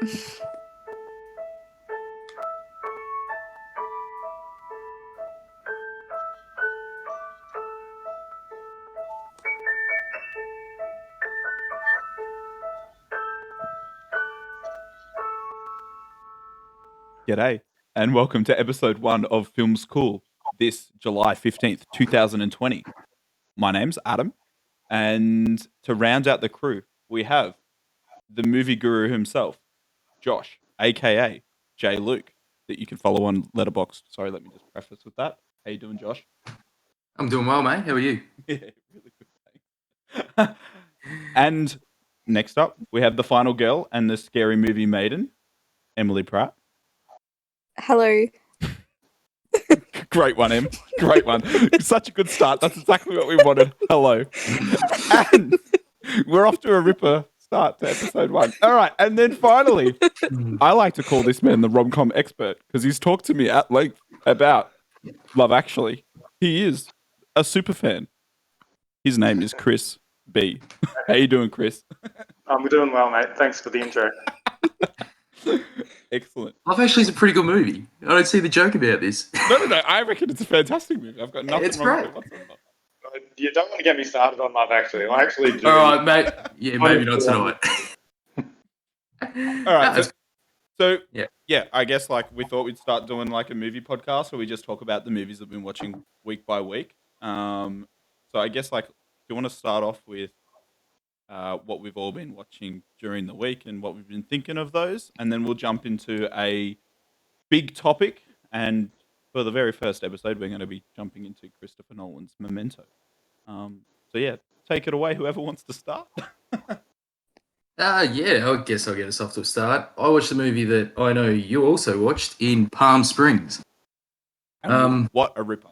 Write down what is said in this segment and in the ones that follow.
G'day, and welcome to episode 1 of Film School this July 15th, 2020. My name's Adam, and to round out the crew, we have the movie guru himself, Josh, aka J. Luke, that you can follow on Letterboxd. Sorry, let me just preface with that. How you doing, Josh? I'm doing well, mate. How are you? Yeah, really good, thanks. And next up, we have the final girl and the scary movie maiden, Emily Pratt. Hello. Great one, Em. Great one. Such a good start. That's exactly what we wanted. Hello. And we're off to a ripper start to episode 1. All right. And then finally, I like to call this man the rom-com expert because he's talked to me at length about Love Actually. He is a super fan. His name is Chris B. How you doing, Chris? I'm doing well, mate. Thanks for the intro. Excellent. Love Actually is a pretty good movie. I don't see the joke about this. No. I reckon it's a fantastic movie. I've got nothing It's wrong great. with it whatsoever. You don't want to get me started on Love Actually. I actually do. All right, mate. Yeah, maybe not tonight. All right. So yeah, I guess we thought we'd start doing a movie podcast where we just talk about the movies that we've been watching week by week. So I guess do you want to start off with what we've all been watching during the week and what we've been thinking of those, and then we'll jump into a big topic. And for the very first episode, we're going to be jumping into Christopher Nolan's Memento. So yeah, take it away, whoever wants to start. I guess I'll get us off to a start. I watched a movie that I know you also watched in Palm Springs. What a ripper.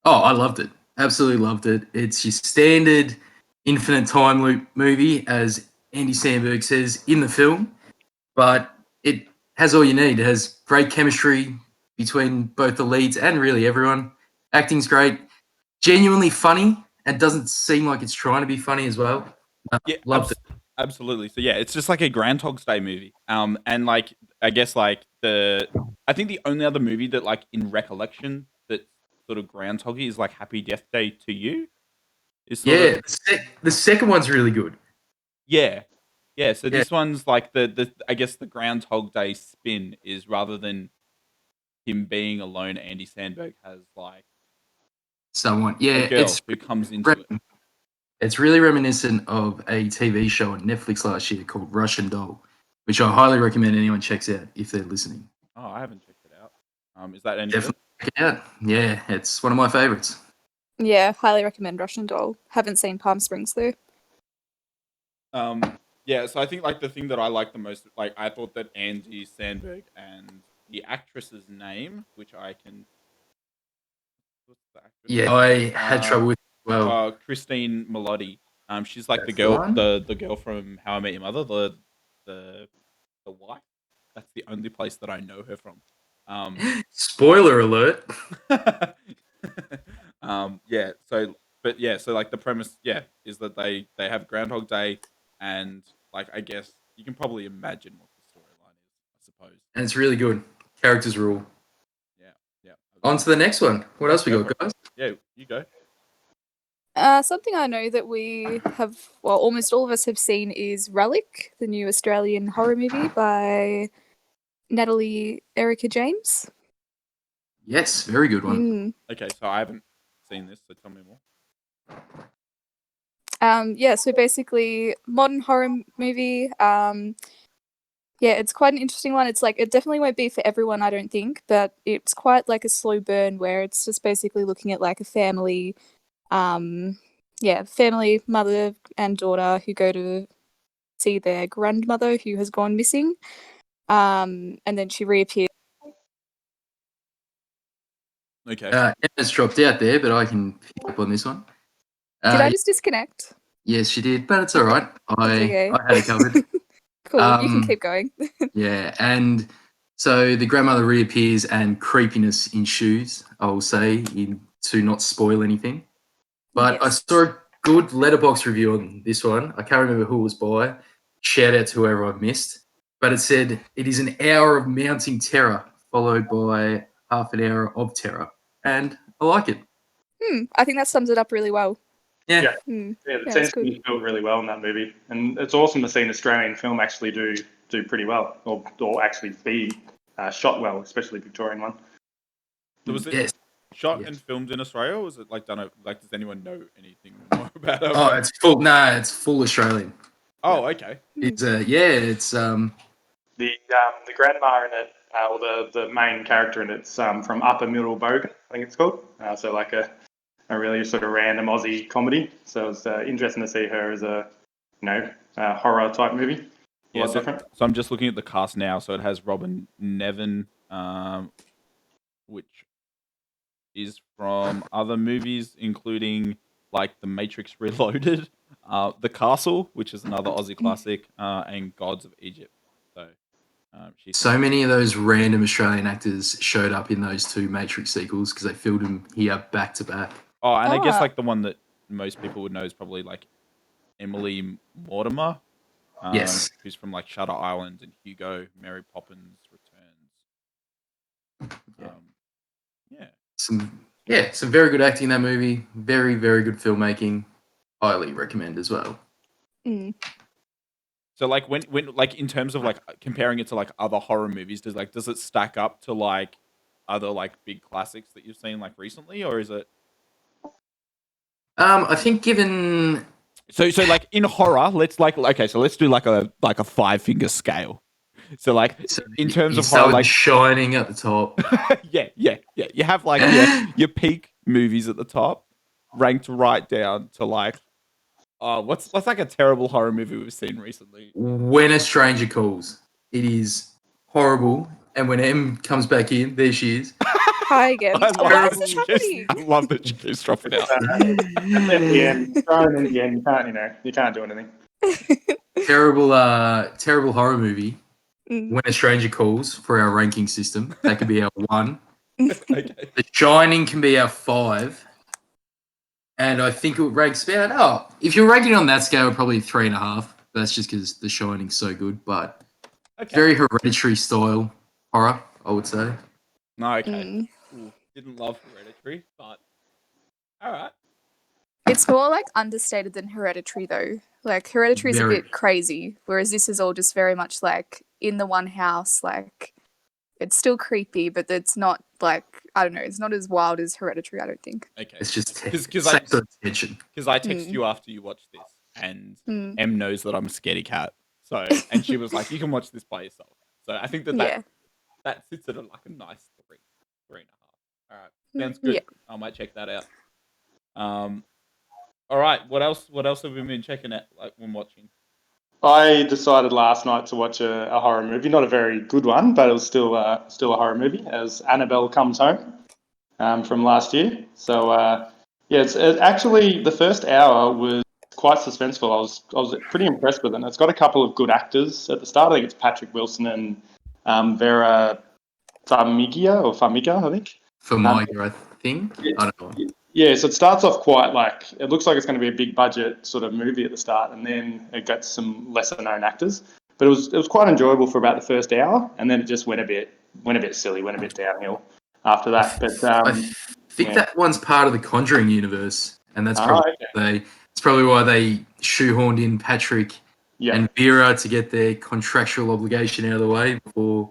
Oh, I loved it. Absolutely loved it. It's your standard infinite time loop movie, as Andy Samberg says in the film, but it has all you need. It has great chemistry between both the leads and really everyone. Acting's great. Genuinely funny. It doesn't seem like it's trying to be funny as well. Yeah, loved it. Absolutely. So yeah, it's just like a Groundhog's Day movie. And I guess I think the only other movie that in recollection that sort of groundhoggy is Happy Death Day to You. The second one's really good. Yeah. So this one's the I guess the Groundhog Day spin is rather than him being alone, Andy Samberg has someone. A girl who comes into it. It's really reminiscent of a TV show on Netflix last year called Russian Doll, which I highly recommend anyone checks out if they're listening. Oh, I haven't checked it out. Is that any Definitely check it out. Yeah, it's one of my favorites. Yeah, highly recommend Russian Doll. Haven't seen Palm Springs though. Yeah, so I think the thing that I like the most, I thought that Andy Samberg and the actress's name, which I can. What's the actress? Yeah, I had trouble with it as well. Christine Milioti. She's That's the girl, the the girl from How I Met Your Mother, the wife. That's the only place that I know her from. Spoiler alert. So the premise, is that they have Groundhog Day, and I guess you can probably imagine what the storyline is, I suppose. And it's really good. Characters rule. Yeah. On to the next one. What else we got, guys? Yeah, you go. Something I know that we have, almost all of us have seen is Relic, the new Australian horror movie by Natalie Erica James. Yes, very good one. Okay, so I haven't seen this, so tell me more. So basically, modern horror movie. It's quite an interesting one. It's it definitely won't be for everyone, I don't think, but it's quite a slow burn where it's just basically looking at a family, family, mother and daughter who go to see their grandmother who has gone missing, and then she reappears. Okay. Emma's dropped out there, but I can pick up on this one. Did I just disconnect? Yes, she did, but it's all right. Okay. I had it covered. Cool, you can keep going. Yeah, and so the grandmother reappears and creepiness ensues, I will say, to not spoil anything. But I saw a good Letterboxd review on this one. I can't remember who it was by. Shout out to whoever I missed. but it said it is an hour of mounting terror followed by half an hour of terror, and I like it. I think that sums it up really well. Yeah. Yeah. Hmm. Yeah, the Yeah, it's tension good. is built really well in that movie, and it's awesome to see an Australian film actually do pretty well, or actually be shot well, especially Victorian one. So was it Yes. shot Yes. and filmed in Australia, or was it like done? Like, does anyone know anything more about it? Oh, it's full. No, it's full Australian. Oh, okay. It's it's The grandma in it, or the main character in it's from Upper Middle Bogan, I think it's called. So like a really sort of random Aussie comedy. So it's interesting to see her as a horror type movie. A lot different. So I'm just looking at the cast now. So it has Robin Nevin, which is from other movies, including like The Matrix Reloaded, The Castle, which is another Aussie classic, and Gods of Egypt. So she's so many of those random Australian actors showed up in those two Matrix sequels because they filmed them here back to back. Oh, and I guess Ah. like the one that most people would know is probably like Emily Mortimer. Yes. Who's from like Shutter Island and Hugo, Mary Poppins Returns. Yeah. Some very good acting in that movie. Very, very good filmmaking. Highly recommend as well. Mm. So like when like in terms of like comparing it to like other horror movies, does it stack up to like other like big classics that you've seen like recently, or is it? I think given So like in horror, let's like okay, so let's do like a 5-finger scale. So like in terms you of start horror, with like Shining at the top. yeah. You have like your peak movies at the top, ranked right down to like what's like a terrible horror movie we've seen recently. When a Stranger Calls, it is horrible. And when M comes back in, there she is. Hi again. I Oh, love, why that is this she keeps, happening? I love that she keeps dropping out. In the end, thrown in the end, you can't do anything. Terrible horror movie. Mm. When a Stranger Calls for our ranking system. That could be our 1. Okay. The Shining can be our 5. And I think it ranks about, if you're ranking on that scale, probably 3.5. That's just because The Shining's so good. But Okay. very Hereditary style horror, I would say. No, okay. Mm. Ooh, didn't love Hereditary, but all right. It's more like understated than Hereditary, though. Like Hereditary is a Very. bit crazy, whereas this is all just very much like in the one house. Like it's still creepy, but it's not like I don't know. It's not as wild as Hereditary. I don't think. Okay. It's just Because same sort of tension. I text Mm. you after you watch this, and Mm. Em knows that I'm a scaredy cat. So, and she was like, "You can watch this by yourself." So I think Yeah. that sits at like a nice 3.5. All right, sounds good. Yeah. I might check that out. All right. What else have we been checking out like when watching? I decided last night to watch a horror movie, not a very good one, but it was still a horror movie, as Annabelle Comes Home from last year. So it actually the first hour was quite suspenseful. I was pretty impressed with it. And it's got a couple of good actors at the start. I think it's Patrick Wilson and Vera Farmiga, I think. Formiga, I think. I don't know. Yeah, so it starts off quite like it looks like it's going to be a big budget sort of movie at the start, and then it gets some lesser known actors. But it was quite enjoyable for about the first hour, and then it just went a bit silly, went a bit downhill after that. But I think that one's part of the Conjuring universe, and that's probably why they shoehorned in Patrick and Vera to get their contractual obligation out of the way before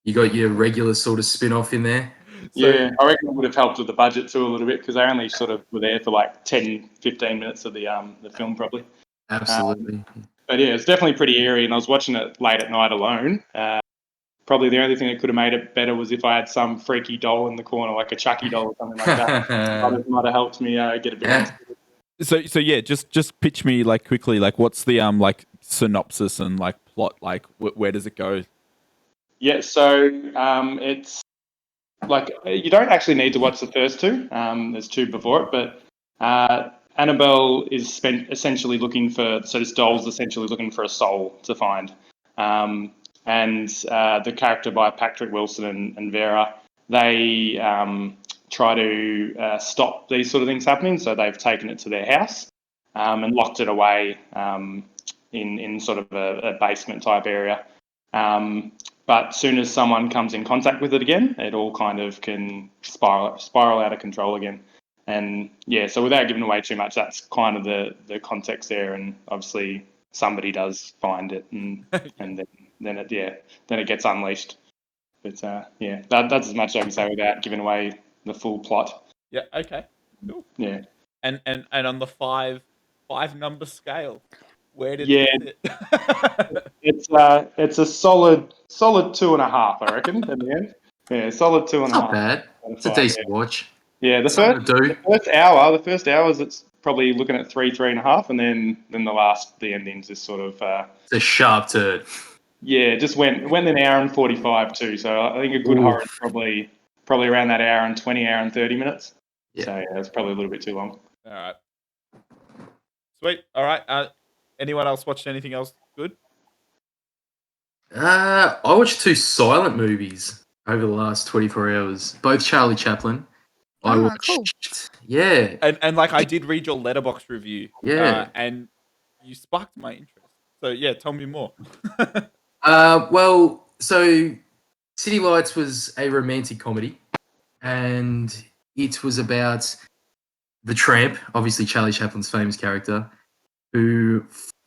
you got your regular sort of spin-off in there. So, I reckon it would have helped with the budget too a little bit because they only sort of were there for like 10, 15 minutes of the film probably. Absolutely. But yeah, it's definitely pretty eerie, and I was watching it late at night alone. Probably the only thing that could have made it better was if I had some freaky doll in the corner, like a Chucky doll or something like that. Might have helped me get a bit more. So yeah, just pitch me like quickly, like what's the like synopsis and like plot, like where does it go? Yeah, so it's like you don't actually need to watch the first two. There's two before it, but Annabelle is essentially looking for. So this doll's essentially looking for a soul to find, and the character by Patrick Wilson and Vera, they try to stop these sort of things happening. So they've taken it to their house and locked it away in sort of a basement type area. But as soon as someone comes in contact with it again, it all kind of can spiral out of control again. And yeah, so without giving away too much, that's kind of the context there. And obviously, somebody does find it, and then it gets unleashed. But yeah, that's as much as I can say without giving away the full plot. Yeah. Okay. Cool. Yeah. And on the five number scale, where did Yeah. it sit? It's a solid 2.5, I reckon, in the end. Yeah, solid 2.5. It's not bad. out of It's a 5, decent watch. Yeah, Something to do. the first hours, it's probably looking at 3.5, and then the endings is sort of It's a sharp turn. just went an hour and 45 too. So I think a good horror is probably around that hour and 20, hour and 30 minutes. Yeah. So yeah, it's probably a little bit too long. All right. Sweet. All right. Anyone else watched anything else good? I watched 2 silent movies over the last 24 hours. Both Charlie Chaplin. I Oh, watched, cool. yeah, And like I did read your Letterboxd review. Yeah. And you sparked my interest. So yeah, tell me more. Well, so City Lights was a romantic comedy, and it was about the tramp, obviously Charlie Chaplin's famous character, who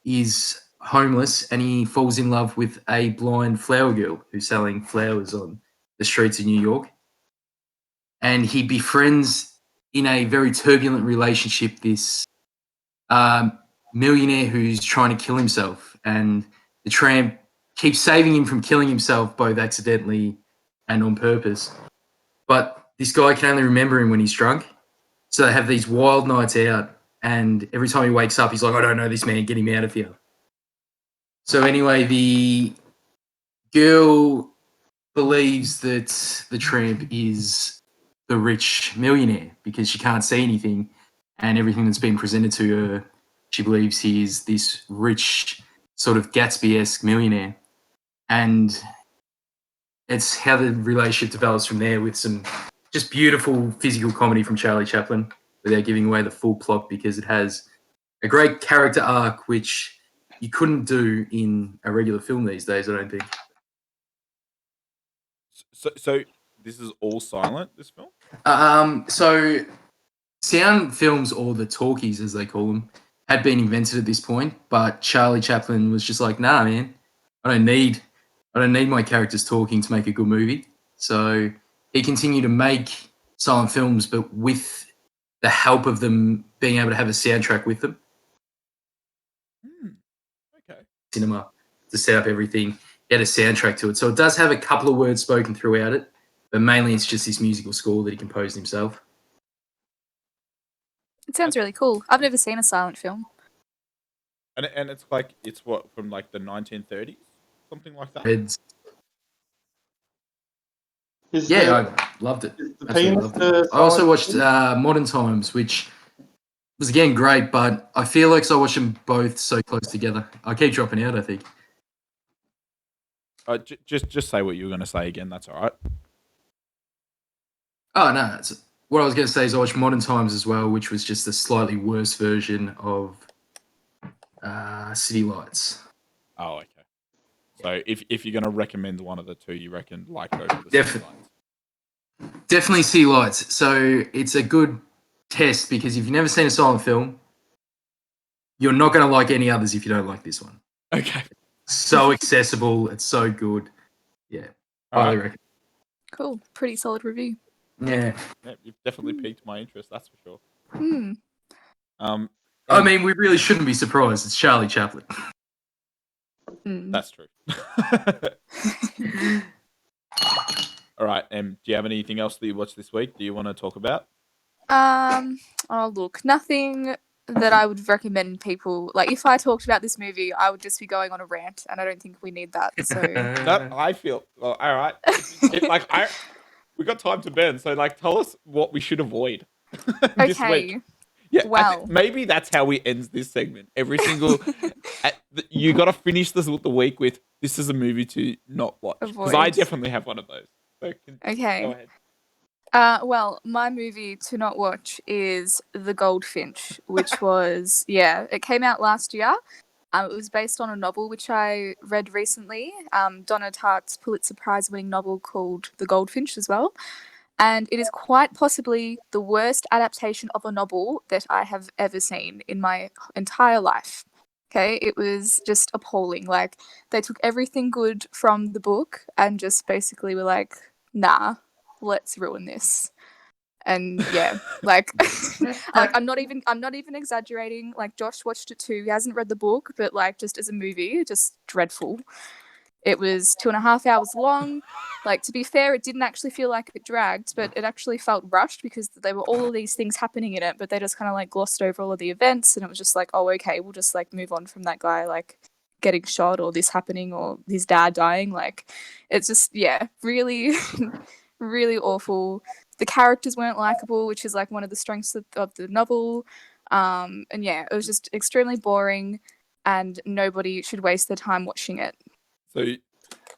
is homeless and he falls in love with a blind flower girl who's selling flowers on the streets of New York. And he befriends, in a very turbulent relationship, this millionaire who's trying to kill himself. And the tramp keeps saving him from killing himself, both accidentally and on purpose. But this guy can only remember him when he's drunk. So they have these wild nights out. And every time he wakes up, he's like, I don't know this man, get him out of here. So anyway, the girl believes that the tramp is the rich millionaire because she can't see anything, and everything that's been presented to her, she believes he is this rich, sort of Gatsby-esque millionaire. And it's how the relationship develops from there, with some just beautiful physical comedy from Charlie Chaplin without giving away the full plot, because it has a great character arc, which you couldn't do in a regular film these days, I don't think. So this is all silent, this film? So sound films, or the talkies as they call them, had been invented at this point, but Charlie Chaplin was just like, nah, man, I don't need my characters talking to make a good movie. So he continued to make silent films, but with the help of them being able to have a soundtrack with them. Okay. Cinema to set up everything. He had a soundtrack to it. So it does have a couple of words spoken throughout it, but mainly it's just this musical score that he composed himself. It sounds really cool. I've never seen a silent film. And it's like, it's what, from like the 1930s? Something like that? I loved it. Is the Absolutely penis loved the it. I also silent watched film? Modern Times, which was again great, but I feel like I watched them both so close together. I keep dropping out, I think. Just say what you were going to say again. That's all right. Oh, no. What I was going to say is I watched Modern Times as well, which was just a slightly worse version of City Lights. Oh, okay. So if you're going to recommend one of the two, you reckon like go for the Definitely. Lights. Definitely City Lights. So it's a good test, because if you've never seen a silent film, you're not going to like any others if you don't like this one. Okay. So accessible. It's so good. Yeah. Highly recommend. Cool. Pretty solid review. Yeah. Yeah, you've definitely piqued my interest, that's for sure. Hmm. I mean, we really shouldn't be surprised. It's Charlie Chaplin. That's true. All right. Do you have anything else that you watched this week? Do you want to talk about? Oh, look, nothing that I would recommend people. Like, if I talked about this movie, I would just be going on a rant, and I don't think we need that. So, No, I feel well, all right. We got time to burn, so like, tell us what we should avoid this week. okay. Yeah, Well. maybe that's how we end this segment. Every single, you got to finish this with the week with this is a movie to not watch, because I Avoid. definitely have one of those. So Okay. go ahead. Well, my movie to not watch is The Goldfinch, which was, it came out last year. It was based on a novel which I read recently, Donna Tartt's Pulitzer Prize-winning novel called The Goldfinch as well. And it is quite possibly the worst adaptation of a novel that I have ever seen in my entire life. Okay, it was just appalling. Like, they took everything good from the book and just basically were like, nah, let's ruin this. And yeah, like, I'm not even exaggerating. Like, Josh watched it too. He hasn't read the book, but like, just as a movie, just dreadful. It was 2.5 hours long. Like, to be fair, it didn't actually feel like it dragged, but it actually felt rushed because there were all of these things happening in it, but they just kind of like glossed over all of the events, and it was just like, oh, okay, we'll just like move on from that guy like getting shot or this happening or his dad dying. Like, it's just, yeah, really, really awful. The characters weren't likable, which is like one of the strengths of the novel. And yeah, it was just extremely boring, and nobody should waste their time watching it. So,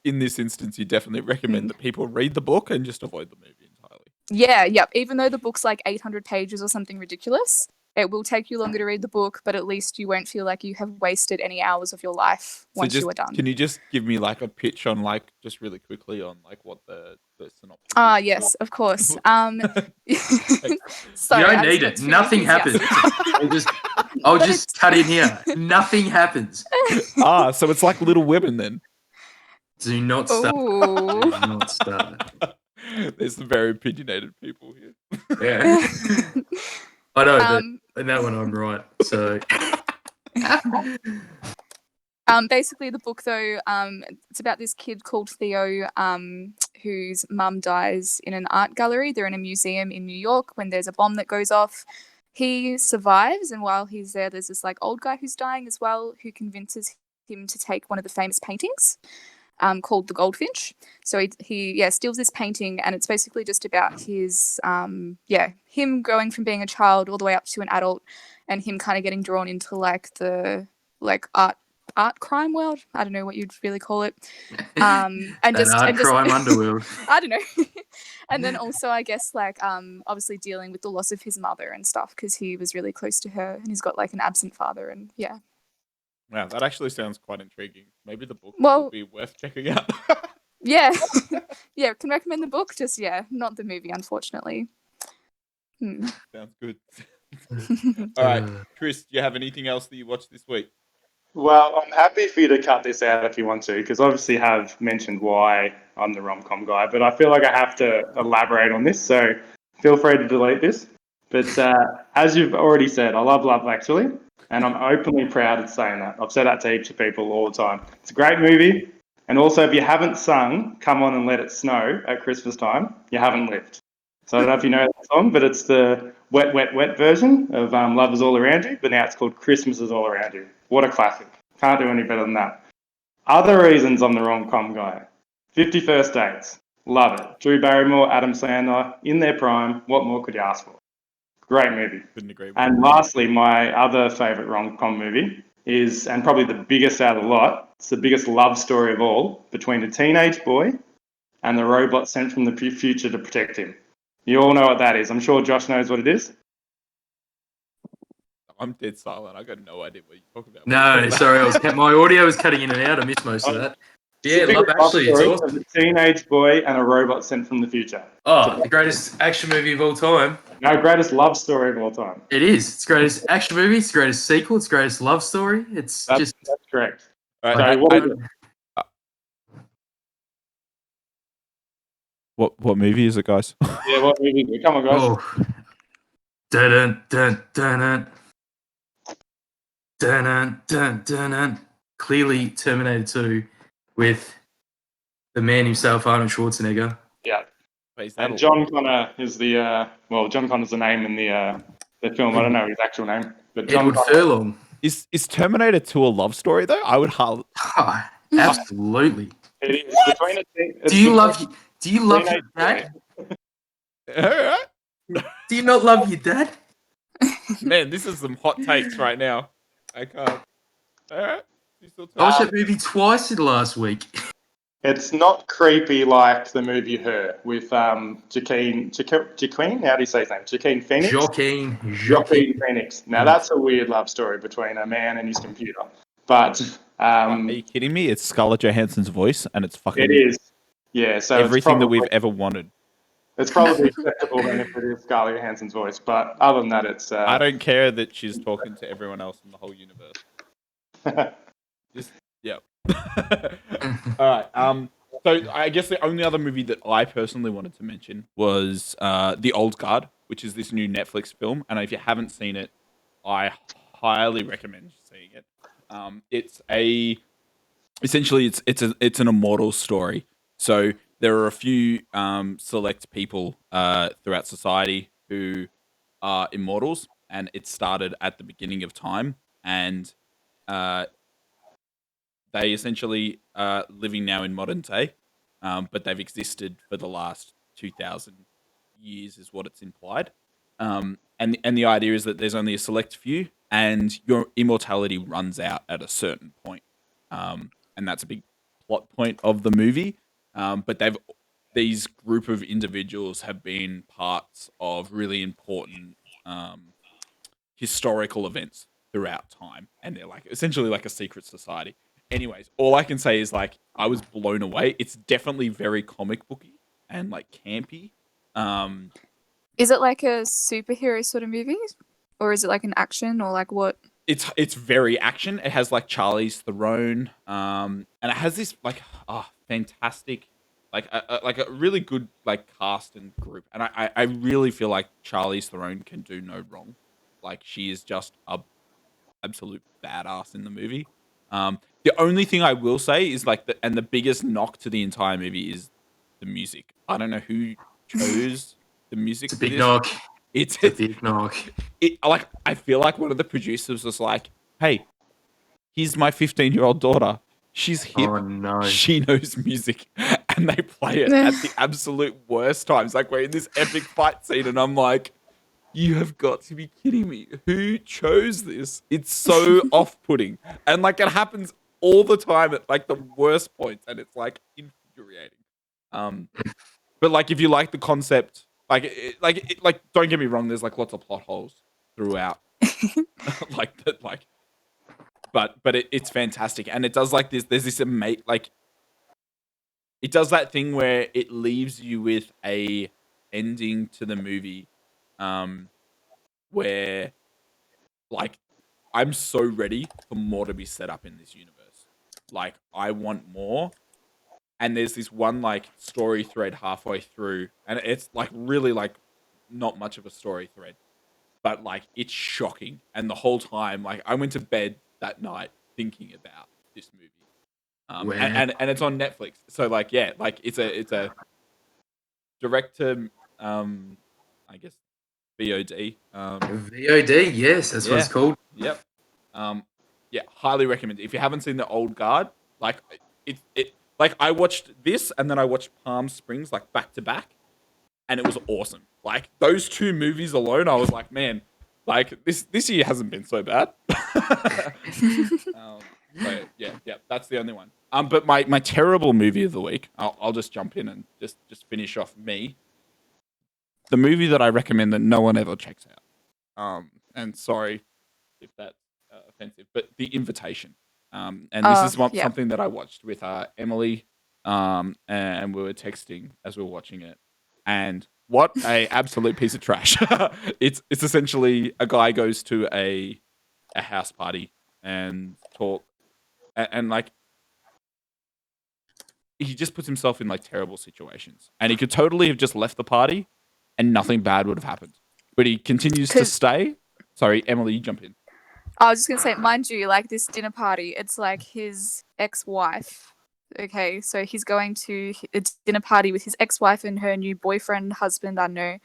in this instance, you definitely recommend that people read the book and just avoid the movie entirely. Yeah, yep. Even though the book's like 800 pages or something ridiculous, it will take you longer to read the book, but at least you won't feel like you have wasted any hours of your life once you are done. Can you just give me like a pitch on like just really quickly on like what the synopsis is? Yes, of course. You don't need it. Nothing happens. I'll just cut in here. Nothing happens. So it's like Little Women then. Do not start. Ooh. Do not start. There's some very opinionated people here. Yeah. I know, but in that one I'm right. So basically the book though, it's about this kid called Theo, whose mum dies in an art gallery. They're in a museum in New York when there's a bomb that goes off. He survives, and while he's there, there's this like old guy who's dying as well, who convinces him to take one of the famous paintings. Called The Goldfinch. So he steals this painting, and it's basically just about his him growing from being a child all the way up to an adult, and him kind of getting drawn into like the like art crime world. I don't know what you'd really call it. And crime underworld. I don't know. And then also I guess like obviously dealing with the loss of his mother and stuff, because he was really close to her, and he's got like an absent father, and yeah. Wow, that actually sounds quite intriguing. Maybe the book would be worth checking out. Yeah. Yeah, can recommend the book, just not the movie, unfortunately. Sounds good. All right, Chris, do you have anything else that you watched this week? Well, I'm happy for you to cut this out if you want to, because obviously have mentioned why I'm the rom-com guy, but I feel like I have to elaborate on this, so feel free to delete this. But as you've already said, I love Love Actually, and I'm openly proud of saying that. I've said that to heaps of people all the time. It's a great movie, and also if you haven't sung Come On and Let It Snow at Christmas time, you haven't lived. So I don't know if you know that song, but it's the wet, wet, wet version of Love Is All Around You, but now it's called Christmas Is All Around You. What a classic. Can't do any better than that. Other reasons I'm the rom-com guy. 50 First Dates. Love it. Drew Barrymore, Adam Sandler, in their prime. What more could you ask for? Great movie. Couldn't agree with And lastly, my other favourite rom-com movie is, and probably the biggest out of the lot, it's the biggest love story of all, between a teenage boy and the robot sent from the future to protect him. You all know what that is. I'm sure Josh knows what it is. I'm dead silent. I got no idea what you're talking about. No, sorry, my audio was cutting in and out. I missed most of that. Yeah, Love Actually, it's awesome. A teenage boy and a robot sent from the future. Oh, the greatest action movie of all time. No, greatest love story of all time. It is. It's the greatest action movie. It's the greatest sequel. It's the greatest love story. That's correct. All right, what movie is it, guys? Yeah, what movie is it? Come on, guys. Oh. Dun dun dun dun dun dun dun dun. Clearly Terminator 2 with the man himself, Arnold Schwarzenegger. Yeah. And John Connor is John Connor's the name in the film. I don't know his actual name. But John Edward Furlong. Is Terminator 2 a love story, though? I would absolutely. It is. What? Do you love your dad? Do you not love your dad? Man, this is some hot takes right now. I can't. All right. I watched that movie twice in the last week. It's not creepy like the movie Her with Joaquin. How do you say his name? Joaquin Phoenix. Joaquin Phoenix. Now that's a weird love story between a man and his computer. But Are you kidding me? It's Scarlett Johansson's voice, and it's fucking it is. Yeah, so everything that we've ever wanted. it's probably acceptable then if it is Scarlett Johansson's voice. But other than that, it's I don't care that she's talking to everyone else in the whole universe. Just yeah. All right. So I guess the only other movie that I personally wanted to mention was The Old Guard, which is this new Netflix film, and if you haven't seen it, I highly recommend seeing it. Essentially it's an immortal story. So there are a few select people throughout society who are immortals, and it started at the beginning of time, and uh, they essentially are living now in modern day, but they've existed for the last 2,000 years, is what it's implied. And the idea is that there's only a select few, and your immortality runs out at a certain point. And that's a big plot point of the movie. But these group of individuals have been parts of really important historical events throughout time, and they're like essentially like a secret society. Anyways, all I can say is like I was blown away. It's definitely very comic booky and like campy. Um, Is it like a superhero sort of movie? Or is it like an action or like what? it's very action. It has like Charlie's Theron, and it has this like fantastic, like a really good like cast and group. And I really feel like Charlie's Theron can do no wrong. Like she is just a absolute badass in the movie. The only thing I will say is like the biggest knock to the entire movie is the music. I don't know who chose the music. It's a for big this. knock. It's It's a big knock. like I feel like one of the producers was like, "Hey, here's my 15-year-old daughter. She's hip. Oh no. She knows music," and they play it at the absolute worst times. Like we're in this epic fight scene, and I'm like, "You have got to be kidding me! Who chose this? It's so off-putting, and like it happens all the time at like the worst points, and it's like infuriating." But like if you like the concept, like don't get me wrong, there's like lots of plot holes throughout, like that, like, but it's fantastic, and it does like this. There's this like it does that thing where it leaves you with a ending to the movie, where like I'm so ready for more to be set up in this universe. Like I want more. And there's this one like story thread halfway through, and it's like really like not much of a story thread, but like it's shocking. And the whole time, like I went to bed that night thinking about this movie, and it's on Netflix. So like yeah, like it's a direct to I guess VOD. VOD, yes, that's what it's Yeah. called. Yep. Yeah, highly recommend it. If you haven't seen The Old Guard, like it like I watched this and then I watched Palm Springs like back to back, and it was awesome. Like those two movies alone, I was like, man, like this year hasn't been so bad. So yeah, that's the only one. But my terrible movie of the week, I'll just jump in and just finish off me. The movie that I recommend that no one ever checks out. And sorry if that's offensive, but The Invitation. And this is Yeah. something that I watched with Emily, and we were texting as we were watching it. And what a absolute piece of trash! It's essentially a guy goes to a house party and talk, and like he just puts himself in like terrible situations, and he could totally have just left the party, and nothing bad would have happened. But he continues to 'Cause- stay. Sorry, Emily, you jump in. I was just gonna say, mind you, like this dinner party, it's like his ex-wife. Okay, so he's going to a dinner party with his ex-wife and her new boyfriend, husband, I don't know,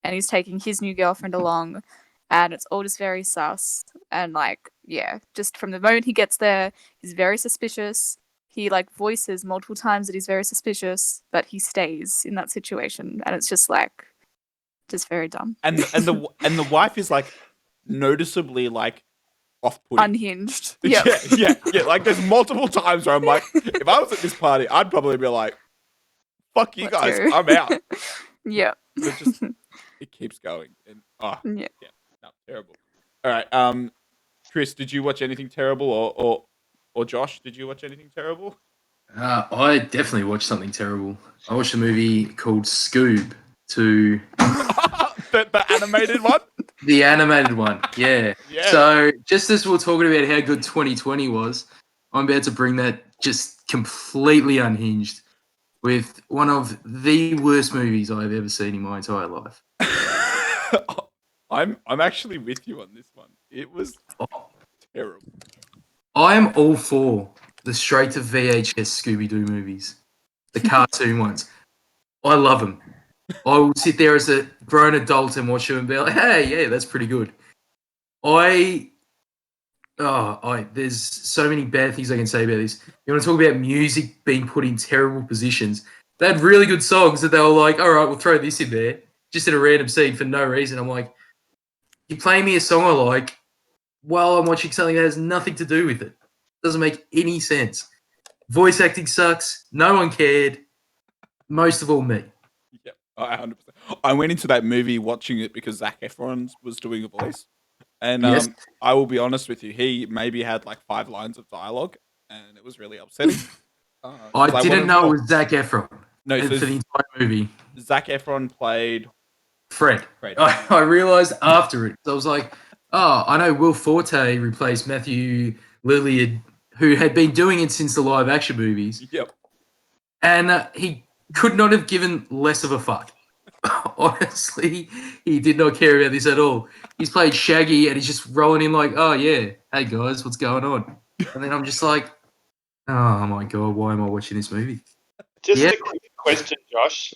and he's taking his new girlfriend along, and it's all just very sus. And like, yeah, just from the moment he gets there, he's very suspicious. He like voices multiple times that he's very suspicious, but he stays in that situation, and it's just like, just very dumb. And the wife is like noticeably like off-putting. Unhinged. Yep. Yeah. Like there's multiple times where I'm like, if I was at this party, I'd probably be like, "Fuck you Let's guys, go." I'm out." Yeah. But just it keeps going, and Yeah. no, terrible. All right, Chris, did you watch anything terrible or Or Josh, did you watch anything terrible? I definitely watched something terrible. I watched a movie called Scoob to The animated one? the animated one. Yeah. Yeah. So just as we we're talking about how good 2020 was, I'm about to bring that just completely unhinged with one of the worst movies I've ever seen in my entire life. I'm actually with you on this one. It was terrible. I am all for the straight to VHS Scooby Doo movies, the cartoon ones. I love them. I will sit there as a grown adult and watch them and be like, "Hey, yeah, that's pretty good." There's so many bad things I can say about this. You want to talk about music being put in terrible positions? They had really good songs that they were like, "All right, we'll throw this in there," just in a random scene for no reason. I'm like, "You play me a song I like while I'm watching something that has nothing to do with it. Doesn't make any sense." Voice acting sucks. No one cared. Most of all, me. Yep, 100%. I went into that movie watching it because Zac Efron was doing a voice. And Yes. I will be honest with you, he maybe had like 5 lines of dialogue, and it was really upsetting. I didn't know it was Zac Efron No, so for the entire movie. Zac Efron played Fred. Fred. I realized after it. I was like, oh, I know Will Forte replaced Matthew Lillard, who had been doing it since the live action movies. Yep. And he could not have given less of a fuck. Honestly, he did not care about this at all. He's played Shaggy and he's just rolling in like, oh, yeah, hey guys, what's going on? And then I'm just like, oh my God, why am I watching this movie? Just a quick question, Josh.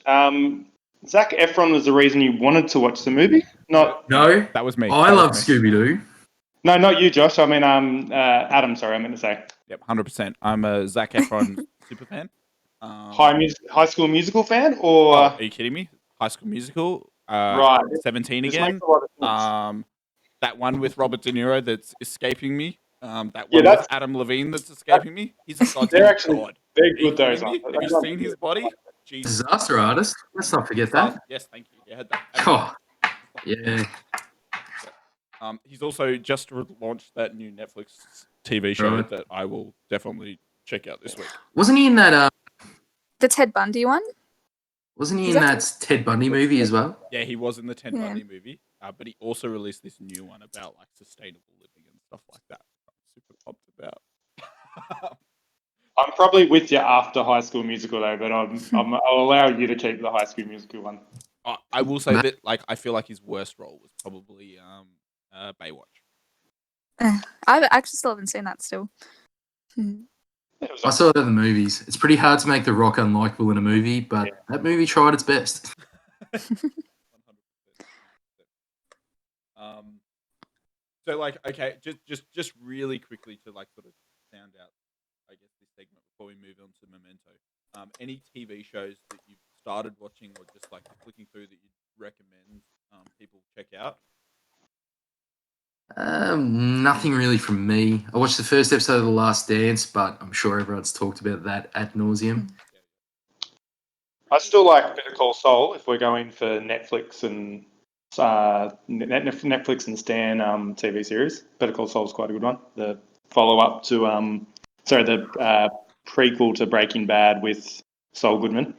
Zac Efron was the reason you wanted to watch the movie? Not No, That was me. I That was love me. Scooby Doo. No, not you, Josh. I mean, Adam. Sorry, I meant to say. Yep, 100%. I'm a Zac Efron super fan. High School Musical fan, or Are you kidding me? High School Musical, right? 17 This again. makes a lot of sense. That one with Robert De Niro that's escaping me. That Yeah, one with Adam Levine that's escaping me. He's a goddamn they're actually god. they're Are you good. Those kidding me? ones. Have you seen his body? Jesus. Disaster Artist. Let's not forget that. Yes, thank you. Yeah, Oh, yeah. He's also just launched that new Netflix TV show Right. that I will definitely check out this week. Wasn't he in that? The Ted Bundy one? Wasn't he Is in that- that Ted Bundy movie as well? Yeah, he was in the Ted Yeah. Bundy movie, but he also released this new one about like sustainable living and stuff like that. I'm super pumped about. I'm probably with you after High School Musical though, but I'll allow you to keep the High School Musical one. I will say that like I feel like his worst role was probably Baywatch. I actually still haven't seen that still. I saw it in the movies. It's pretty hard to make The Rock unlikable in a movie, but that movie tried its best. 100%. So like, okay, just really quickly to like sort of sound out, I guess, this segment before we move on to Memento. Any TV shows that you've started watching or just like flicking through that you'd recommend people check out? Nothing really from me. I watched the first episode of The Last Dance, but I'm sure everyone's talked about that ad nauseum. I still like Better Call Saul if we're going for Netflix and Netflix and Stan TV series. Better Call Saul is quite a good one. The follow up to the prequel to Breaking Bad with Saul Goodman.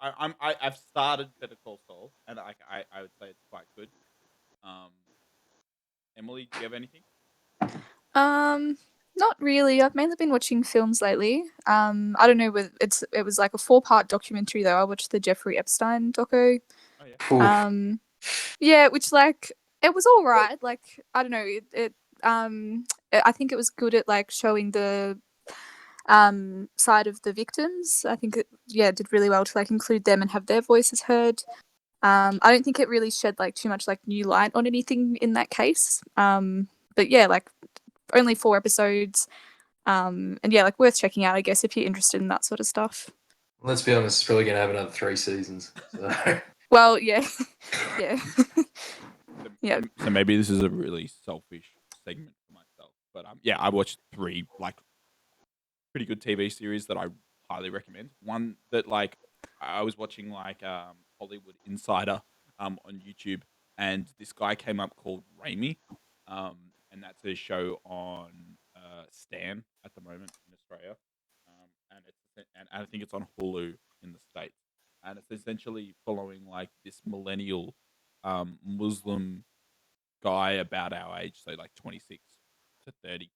I've started Better Call Saul, and I would say it's quite good. Emily, do you have anything? Not really. I've mainly been watching films lately. I don't know whether it was like a 4-part documentary though. I watched the Jeffrey Epstein doco. Oh yeah. Oof. Yeah, which like it was all right. Like I don't know, I think it was good at like showing the side of the victims. I think it did really well to like include them and have their voices heard. I don't think it really shed like too much like new light on anything in that case. But yeah, like only 4 episodes. And yeah, like worth checking out, I guess, if you're interested in that sort of stuff. Let's be honest, it's probably going to have another 3 seasons. So. Well, yeah. Yeah. Yeah. So maybe this is a really selfish segment for myself, but yeah, I watched 3 like pretty good TV series that I highly recommend. One that like I was watching like Hollywood Insider on YouTube, and this guy came up called Remy. and that's a show on Stan at the moment in Australia, and I think it's on Hulu in the States, and it's essentially following like this millennial Muslim guy about our age, so like 26 to 30.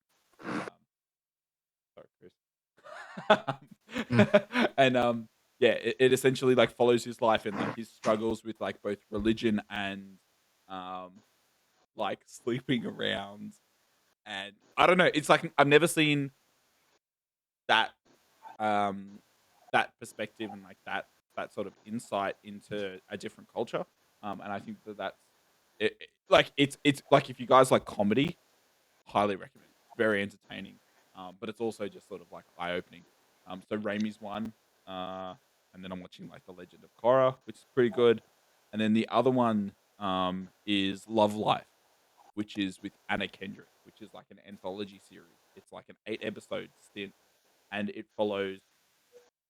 Sorry, Chris. And yeah, it essentially like follows his life and like his struggles with like both religion and like sleeping around, and I don't know. It's like I've never seen that um that perspective and like that sort of insight into a different culture. And I think that's like it's like if you guys like comedy, highly recommend. It's very entertaining, but it's also just sort of like eye opening. So Remy's one, and then I'm watching like The Legend of Korra, which is pretty good, and then the other one is Love Life, which is with Anna Kendrick, which is like an anthology series. It's like an 8 episode stint, and it follows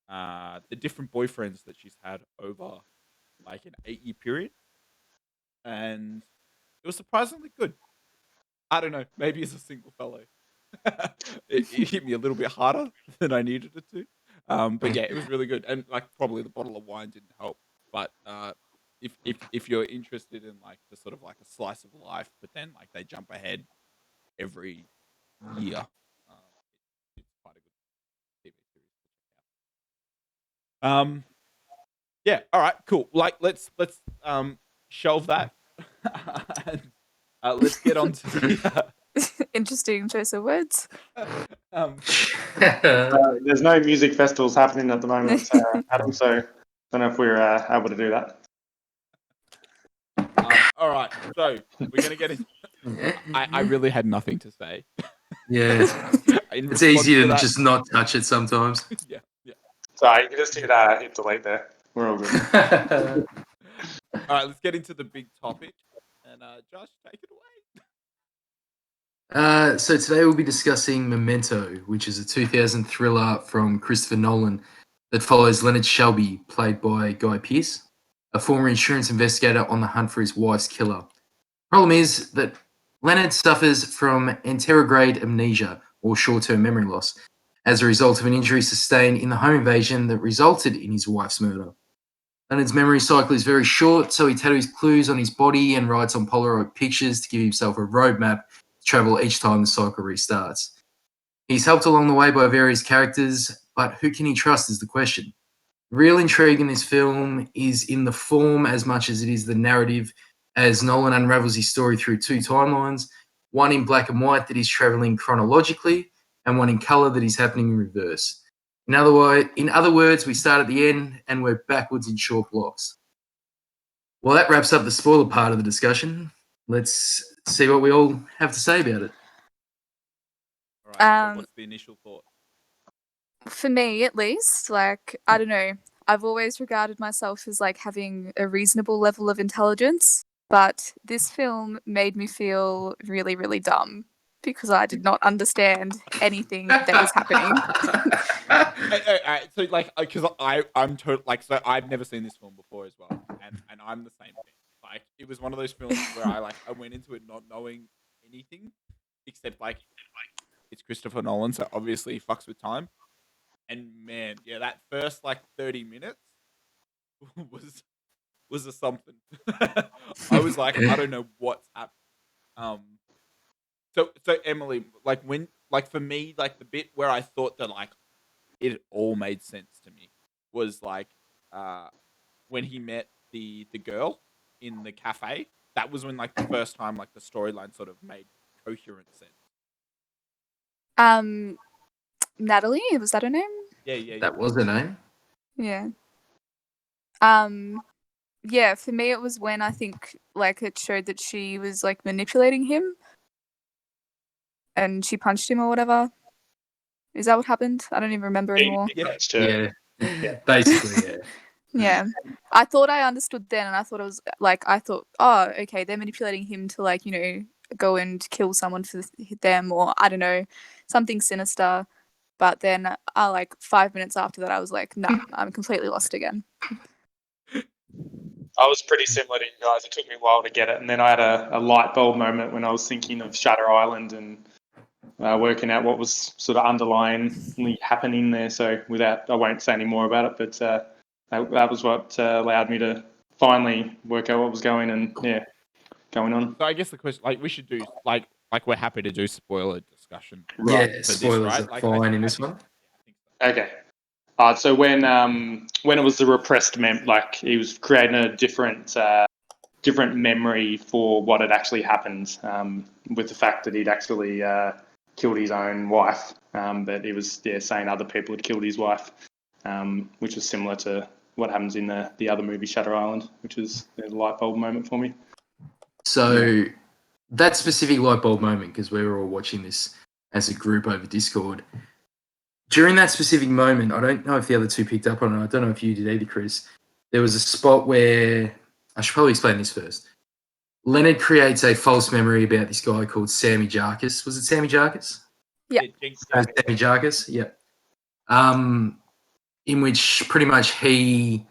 the different boyfriends that she's had over like an 8 year period, and it was surprisingly good. I don't know, maybe as a single fellow, it hit me a little bit harder than I needed it to. But yeah, it was really good, and like probably the bottle of wine didn't help. But if you're interested in like the sort of like a slice of life, but then like they jump ahead every year, it's quite a good TV series to check out. Yeah, all right, cool. Like let's shelve that, and let's get on to the. Interesting choice of words. There's no music festivals happening at the moment, Adam, so don't know if we're able to do that. All right, so we're gonna get into. I really had nothing to say. Yeah, In it's response easy to that- just not touch it sometimes. yeah. So you can just hit delete there. We're all good. All right, let's get into the big topic, and Josh, take it away. So today we'll be discussing Memento, which is a 2000 thriller from Christopher Nolan that follows Leonard Shelby, played by Guy Pearce, a former insurance investigator on the hunt for his wife's killer. Problem is that Leonard suffers from anterograde amnesia, or short-term memory loss, as a result of an injury sustained in the home invasion that resulted in his wife's murder. Leonard's memory cycle is very short, so he tattoos clues on his body and writes on Polaroid pictures to give himself a roadmap to travel each time the cycle restarts. He's helped along the way by various characters, but who can he trust is the question. The real intrigue in this film is in the form as much as it is the narrative, as Nolan unravels his story through 2 timelines, one in black and white that is travelling chronologically, and one in colour that is happening in reverse. In other words, we start at the end and we're backwards in short blocks. Well, that wraps up the spoiler part of the discussion. Let's see what we all have to say about it. All right, so what's the initial thought? For me, at least, like, I don't know. I've always regarded myself as like having a reasonable level of intelligence, but this film made me feel really, really dumb because I did not understand anything that was happening. So like, because I'm totally like, so I've never seen this film before as well, and I'm the same thing. Like, it was one of those films where I went into it not knowing anything except like it's Christopher Nolan, so obviously he fucks with time. And man, yeah, that first like 30 minutes was a something. I was like, I don't know what's happening. So Emily, like for me, like the bit where I thought that like it all made sense to me was like when he met the girl in the cafe. That was when like the first time like the storyline sort of made coherent sense. Natalie, was that her name? Yeah. That was her name. Yeah. Yeah, for me it was when I think like it showed that she was like manipulating him and she punched him or whatever. Is that what happened? I don't even remember anymore. Yeah. Basically, yeah. Yeah. I thought I understood then, and I thought it was like, oh, okay, they're manipulating him to like, go and kill someone for them, or I don't know, something sinister. But then, like 5 minutes after that, I was like, nah, I'm completely lost again. I was pretty similar to you guys. It took me a while to get it, and then I had a light bulb moment when I was thinking of Shutter Island and working out what was sort of underlyingly happening there. So I won't say any more about it, but that was what allowed me to finally work out what was going on. So I guess the question, like, we should do like we're happy to do spoiler discussion Right. Yeah, for this, spoilers right? are Like, fine in this one. I think so. Okay. So when it was the repressed like he was creating a different memory for what had actually happened, with the fact that he'd actually killed his own wife, but he was saying other people had killed his wife, which was similar to what happens in the other movie Shutter Island, which is the light bulb moment for me. So that specific light bulb moment, because we were all watching this as a group over Discord. During that specific moment, I don't know if the other two picked up on it. I don't know if you did either, Chris. There was a spot where I should probably explain this first. Leonard creates a false memory about this guy called Sammy Jarkis. Was it Sammy Jarkis? Yeah. Sammy Jarkis, yeah. In which pretty much he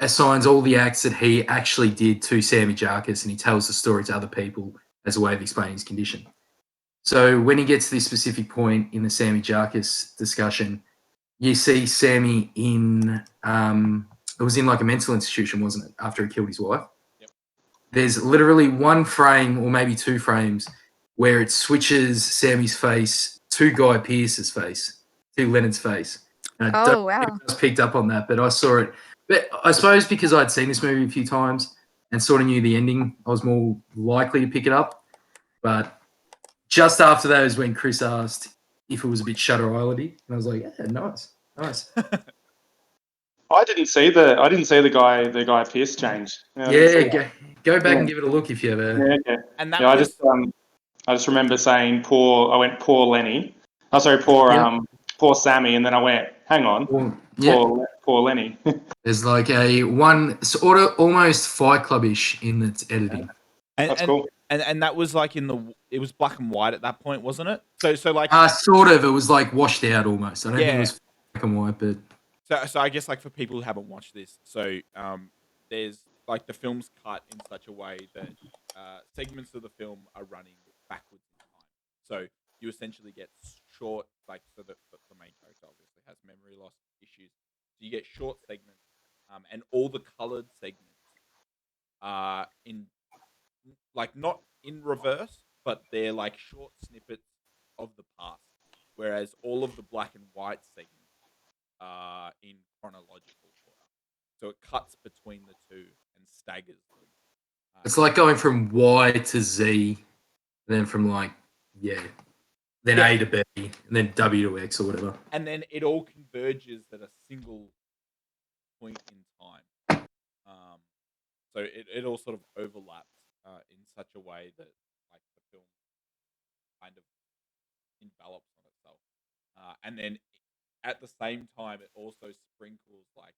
assigns all the acts that he actually did to Sammy Jarkis, and he tells the story to other people as a way of explaining his condition. So when he gets to this specific point in the Sammy Jarkis discussion, you see Sammy in it was in like a mental institution, wasn't it? After he killed his wife. Yep. There's literally one frame or maybe two frames where it switches Sammy's face to Guy Pearce's face, to Leonard's face. And I don't know if anyone else picked up on that, but I saw it. But I suppose because I'd seen this movie a few times and sort of knew the ending, I was more likely to pick it up. But just after that is when Chris asked if it was a bit Shutter Island-y, and I was like, yeah, nice. I didn't see the guy Pierce change. I didn't see that. Go back and give it a look if you ever. Yeah. And that I was just remember saying poor Lenny. Oh, sorry, poor Sammy, and then I went, hang on, poor Lenny. There's like a one sort of almost Fight Club-ish in its editing. That's cool. And that was like it was black and white at that point, wasn't it? So like sort of. It was like washed out almost. I don't think it Yeah. was black and white, but So I guess like for people who haven't watched this, so there's like the film's cut in such a way that segments of the film are running backwards in time. So you essentially get short, like, so the main character obviously has memory loss issues. So you get short segments, and all the colored segments are in, like, not in reverse, but they're like short snippets of the past. Whereas all of the black and white segments in chronological order. So it cuts between the two and staggers them. it's like going from Y to Z, then from then A to B, and then W to X or whatever. And then it all converges at a single point in time. So it all sort of overlaps in such a way that, like, the film kind of envelops on itself. And then at the same time, it also sprinkles, like,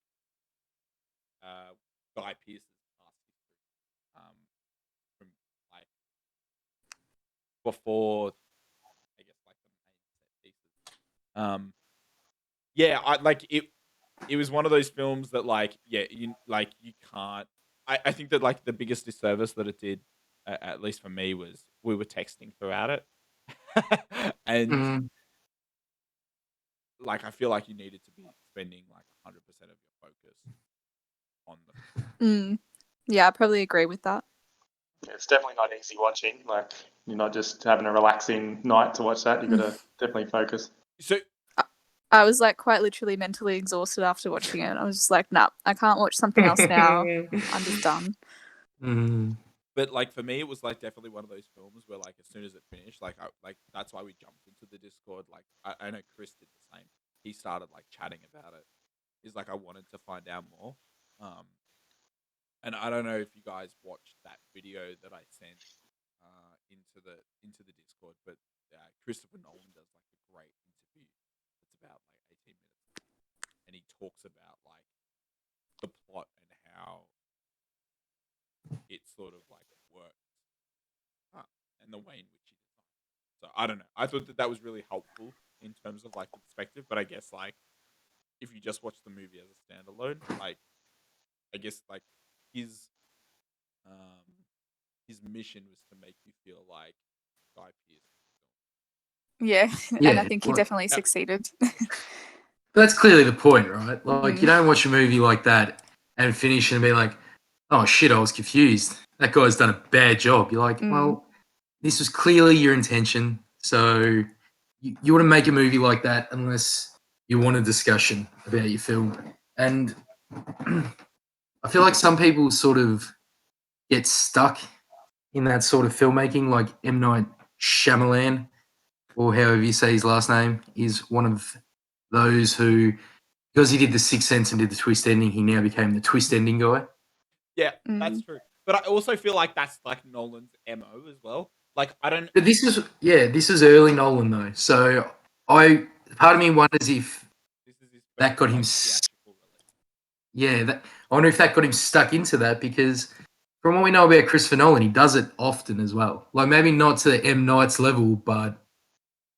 Guy Pearce's past history, from, like, before, I guess, like, the main set pieces. Yeah, I like it. It was one of those films that, like, yeah, you can't. I think that, like, the biggest disservice that it did, at least for me, was we were texting throughout it, and like, I feel like you needed to be spending like 100% of your focus on the. Yeah, I probably agree with that. It's definitely not easy watching. Like, you're not just having a relaxing night to watch that. You've got to definitely focus. So I was like quite literally mentally exhausted after watching it. I was just like, nah, I can't watch something else now. I'm just done. But, like, for me, it was like definitely one of those films where, like, as soon as it finished, like, that's why we jumped into the Discord. Like, I know Chris did the same. He started, like, chatting about it. He's like, I wanted to find out more. And I don't know if you guys watched that video that I sent into the Discord, but Christopher Nolan does, like, a great interview. It's about like 18 minutes, and he talks about, like, the plot and how it sort of, like, works, and the way in which he designed it. So I don't know. I thought that was really helpful in terms of, like, the perspective. But I guess, like, if you just watch the movie as a standalone, like, I guess, like, his mission was to make you feel like Guy Pearce. Yeah, and I think he definitely succeeded. That's clearly the point, right? Like, you Mm. don't watch a movie like that and finish and be like, oh shit, I was confused. That guy's done a bad job. You're like, well, this was clearly your intention. So you wouldn't make a movie like that unless you want a discussion about your film. And I feel like some people sort of get stuck in that sort of filmmaking, like M. Night Shyamalan, or however you say his last name, is one of those who, because he did the Sixth Sense and did the twist ending, he now became the twist ending guy. Yeah, that's true. But I also feel like that's like Nolan's MO as well. Like I don't. But this is early Nolan though. So part of me wonders if This is his that first, got him. like, theatrical release. Yeah, I wonder if that got him stuck into that, because from what we know about Christopher Nolan, he does it often as well. Like maybe not to M. Night's level, but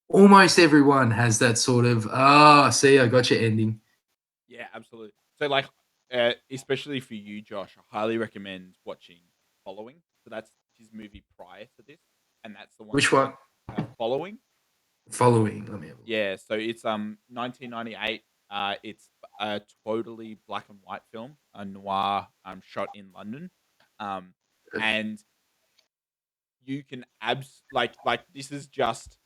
almost everyone has that sort of, see, I got your ending. Yeah, absolutely. So like, especially for you, Josh, I highly recommend watching Following. So that's his movie prior to this, and that's the one. Which one? Following. Following. Let me have a look. Yeah, so it's 1998. It's a totally black and white film, a noir shot in London, and you can like this is just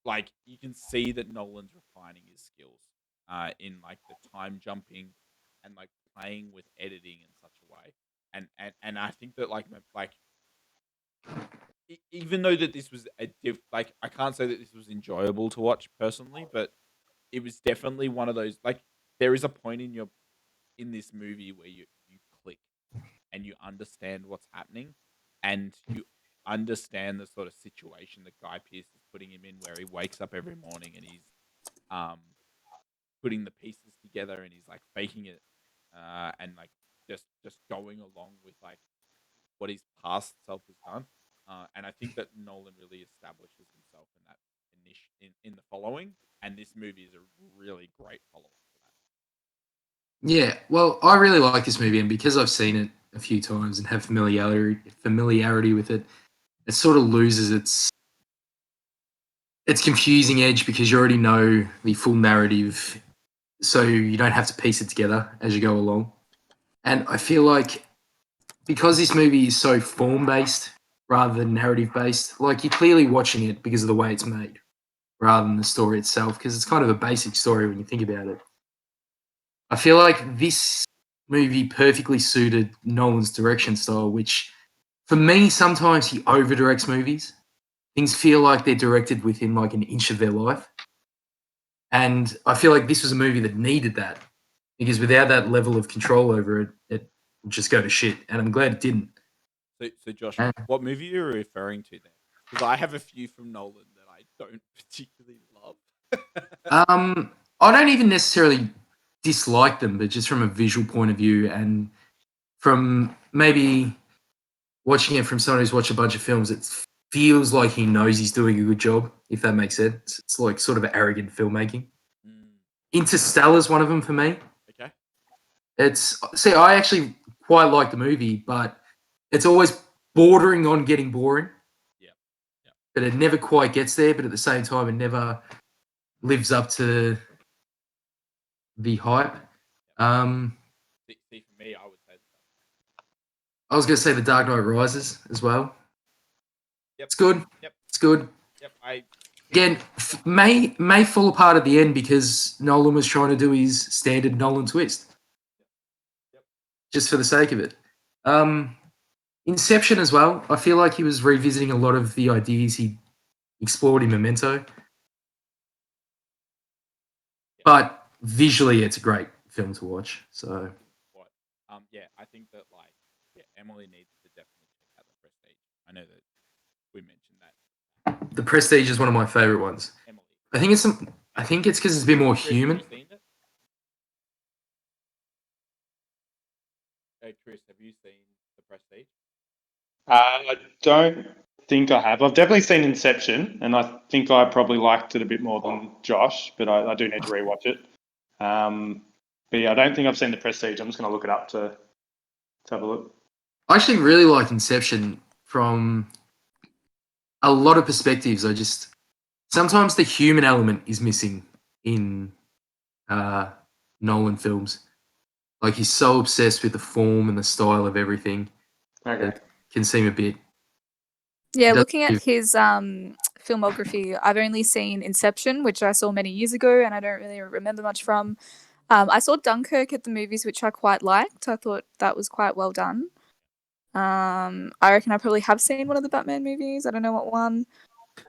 like you can see that Nolan's refining his skills in like the time jumping and like playing with editing in such a way, and I think that like even though that this was like I can't say that this was enjoyable to watch personally, but it was definitely one of those like there is a point in this movie where you click and you understand what's happening and you understand the sort of situation that Guy Pearce is putting him in, where he wakes up every morning and he's um putting the pieces together and he's like faking it and like just going along with like what his past self has done. And I think that Nolan really establishes himself in that in the Following, and this movie is a really great follow up to that. Yeah, well, I really like this movie, and because I've seen it a few times and have familiarity with it, it sort of loses its confusing edge because you already know the full narrative, so you don't have to piece it together as you go along. And I feel like because this movie is so form based rather than narrative based, like you're clearly watching it because of the way it's made rather than the story itself, because it's kind of a basic story when you think about it. I feel like this movie perfectly suited Nolan's direction style, which for me, sometimes he over directs movies. Things feel like they're directed within like an inch of their life. And I feel like this was a movie that needed that, because without that level of control over it, it would just go to shit. And I'm glad it didn't. So Josh, Uh, what movie are you referring to there? Because I have a few from Nolan that I don't particularly love. I don't even necessarily dislike them, but just from a visual point of view and from maybe watching it from someone who's watched a bunch of films, it feels like he knows he's doing a good job, if that makes sense. It's like sort of arrogant filmmaking. Interstellar's one of them for me. Okay. I actually quite like the movie, but it's always bordering on getting boring. Yeah. But it never quite gets there, but at the same time it never lives up to the hype. See, for me, I would say that. I was going to say The Dark Knight Rises as well. Yep. It's good. Yep. It's good. Yep. Again, may fall apart at the end because Nolan was trying to do his standard Nolan twist. Yep. Just for the sake of it. Inception as well. I feel like he was revisiting a lot of the ideas he explored in Memento. But visually, it's a great film to watch. So, yeah, I think that Emily needs to definitely check out The Prestige. I know that we mentioned that. The Prestige is one of my favorite ones. Emily, I think it's because it's a bit more human. Chris, have you seen it? Chris, have you seen The Prestige? I don't think I have. I've definitely seen Inception, and I think I probably liked it a bit more than Josh, but I do need to rewatch it. But yeah, I don't think I've seen The Prestige. I'm just going to look it up to Let's have a look. I actually really like Inception from a lot of perspectives. Sometimes the human element is missing in Nolan films. Like he's so obsessed with the form and the style of everything. Okay. It can seem a bit. Yeah, It doesn't looking at give- his filmography, I've only seen Inception, which I saw many years ago, and I don't really remember much from. I saw Dunkirk at the movies, which I quite liked. I thought that was quite well done. I reckon I probably have seen one of the Batman movies. I don't know what one.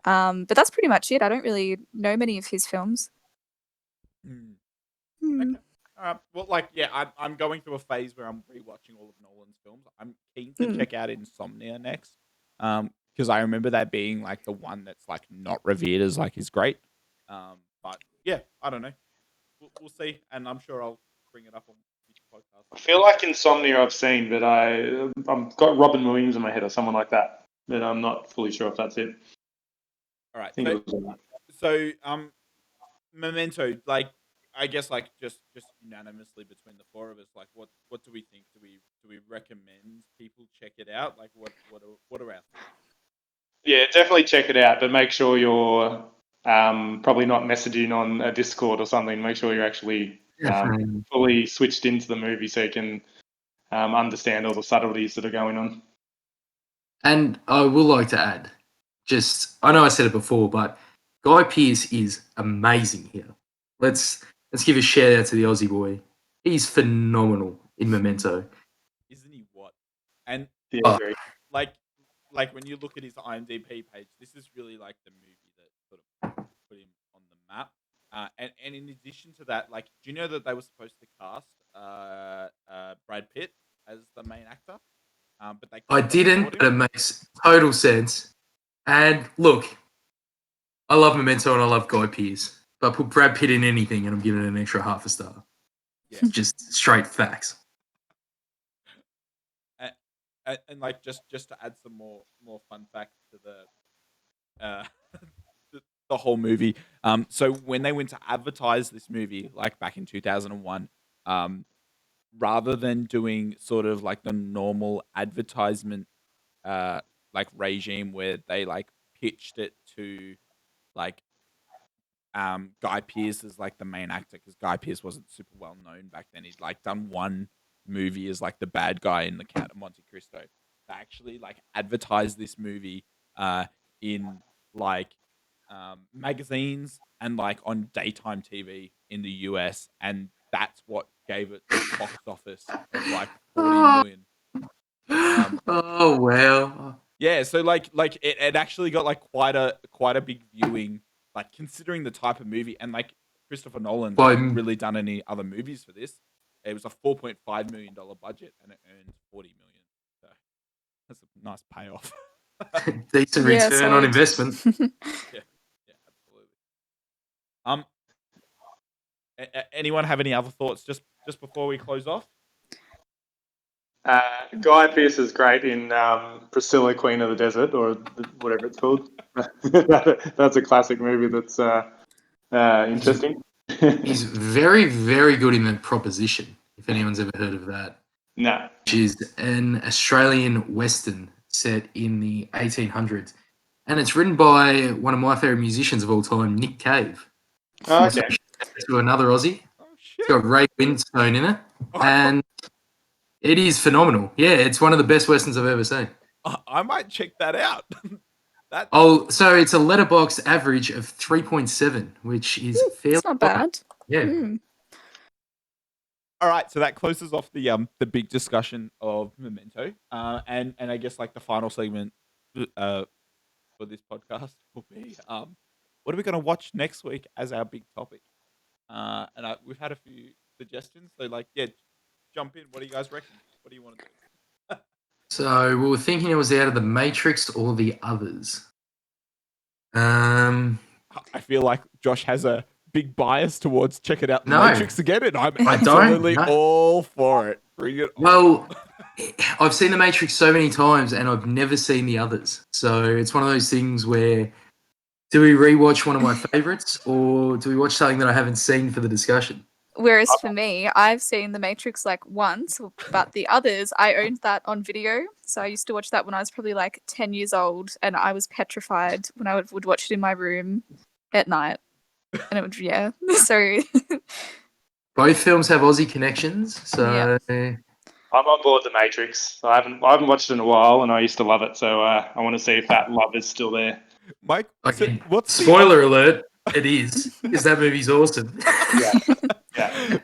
But that's pretty much it. I don't really know many of his films. Hmm. Hmm. Okay. Well, like, yeah, I'm going through a phase where I'm rewatching all of Nolan's films. I'm keen to check out Insomnia next, because I remember that being like the one that's like not revered as like is great. But yeah, I don't know. We'll see, and I'm sure I'll bring it up on future podcasts. I feel like Insomnia I've seen, but I've got Robin Williams in my head or someone like that. But I'm not fully sure if that's it. All I right, think it was. so Memento, like I guess like just unanimously between the four of us, like what do we think? Do we recommend people check it out? Like what are our thoughts? Yeah, definitely check it out, but make sure you're probably not messaging on a Discord or something. Make sure you're actually fully switched into the movie so you can understand all the subtleties that are going on. And I will like to add, I know I said it before, but Guy Pearce is amazing here. Let's give a shout out to the Aussie boy. He's phenomenal in Memento. Isn't he what? And Yeah, Oh. very. like when you look at his IMDb page, this is really like the movie that sort of put him on the map. And in addition to that, like, do you know that they were supposed to cast Brad Pitt as the main actor? But they I couldn't didn't, afford but it him. makes total sense. And look, I love Memento and I love Guy Pearce, but put Brad Pitt in anything and I'm giving it an extra half a star. Yeah. Just straight facts. And like just to add some more fun facts to the the whole movie. So when they went to advertise this movie, like back in 2001, rather than doing sort of like the normal advertisement like regime where they like pitched it to like Guy Pearce as like the main actor, because Guy Pearce wasn't super well known back then. He'd like done one movie as like the bad guy in The Count of Monte Cristo. They actually like advertised this movie in like magazines and like on daytime TV in the US, and that's what gave it the box office of like 40 million. Oh wow. Yeah, so like it actually got like quite a big viewing, like considering the type of movie, and like Christopher Nolan hadn't really done any other movies for this. It was a $4.5 million budget and it earned 40 million. So that's a nice payoff. Decent Yeah, return on solid. investment. Yeah, absolutely. Anyone have any other thoughts just before we close off? Guy Pearce is great in Priscilla, Queen of the Desert, or whatever it's called. That's a classic movie that's interesting. He's very, very good in The Proposition, if anyone's ever heard of that. No. Which is an Australian Western set in the 1800s. And it's written by one of my favourite musicians of all time, Nick Cave. Oh, okay. To another Aussie. Oh shit! It's got Ray Winstone in it. And it is phenomenal. Yeah, it's one of the best Westerns I've ever seen. I might check that out. So it's a Letterboxd average of 3.7, which is fairly It's not high. bad. Yeah. Mm. All right, so that closes off the big discussion of Memento, and I guess like the final segment for this podcast will be what are we going to watch next week as our big topic? And we've had a few suggestions, so like jump in. What do you guys reckon? What do you want to do? So we were thinking it was out of The Matrix or the others. I feel like Josh has a big bias towards checking out The No. Matrix again, and I'm I don't, absolutely no. all for it. Bring it on. Well, I've seen The Matrix so many times and I've never seen the others. So it's one of those things where do we rewatch one of my favorites or do we watch something that I haven't seen for the discussion? Whereas for me, I've seen The Matrix like once, but the others, I owned that on video. So I used to watch that when I was probably like 10 years old, and I was petrified when I would watch it in my room at night. And it would, yeah. So, Both films have Aussie connections, so I'm on board The Matrix. I haven't watched it in a while, and I used to love it. So I want to see if that love is still there. Mike, okay. what's the Spoiler alert, it is, because that movie's awesome. Yeah,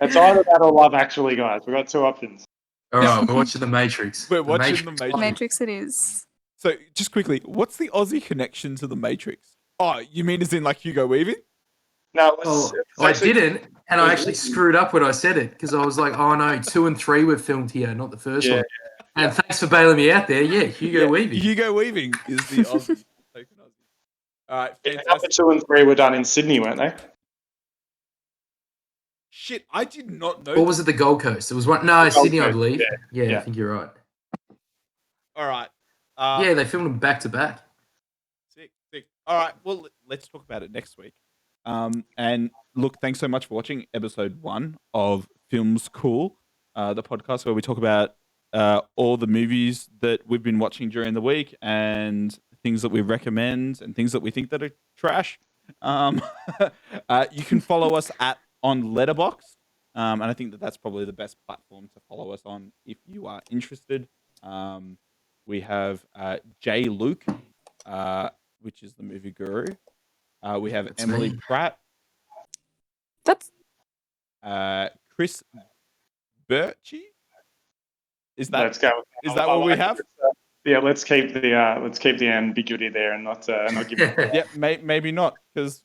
it's either that or Love Actually, guys. We've got two options. All right, we're watching The Matrix. We're watching The Matrix. Matrix it is. So, just quickly, what's the Aussie connection to The Matrix? Oh, you mean as in like Hugo Weaving? No, it was, I didn't, and I actually screwed up when I said it because I was like, "Oh no, 2 and 3 were filmed here, not the first one." And thanks for bailing me out there. Yeah, Hugo Weaving. Hugo Weaving is the Aussie. Token Aussie. All right, number fantastic. 2 and 3 were done in Sydney, weren't they? Shit, I did not know. Or was it the Gold Coast? It was one. No, Sydney, I believe. Yeah, I think you're right. All right. Yeah, they filmed them back to back. Sick. All right. Well, let's talk about it next week. And look, thanks so much for watching episode 1 of Films Cool, the podcast where we talk about all the movies that we've been watching during the week and things that we recommend and things that we think that are trash. You can follow us on Letterboxd, and I think that's probably the best platform to follow us on if you are interested. We have Jay Luke, which is the movie guru. We have That's Emily me. Pratt, That's Chris Birchie. Is Let's go. Is that what we have? Yeah, let's keep the ambiguity there and not give it. Yeah, maybe not, because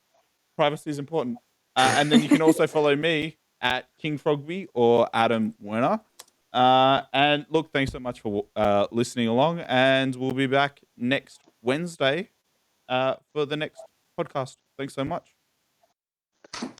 privacy is important. And then you can also follow me at King Frogby or Adam Werner. And look, thanks so much for listening along, and we'll be back next Wednesday for the next podcast. Thanks so much.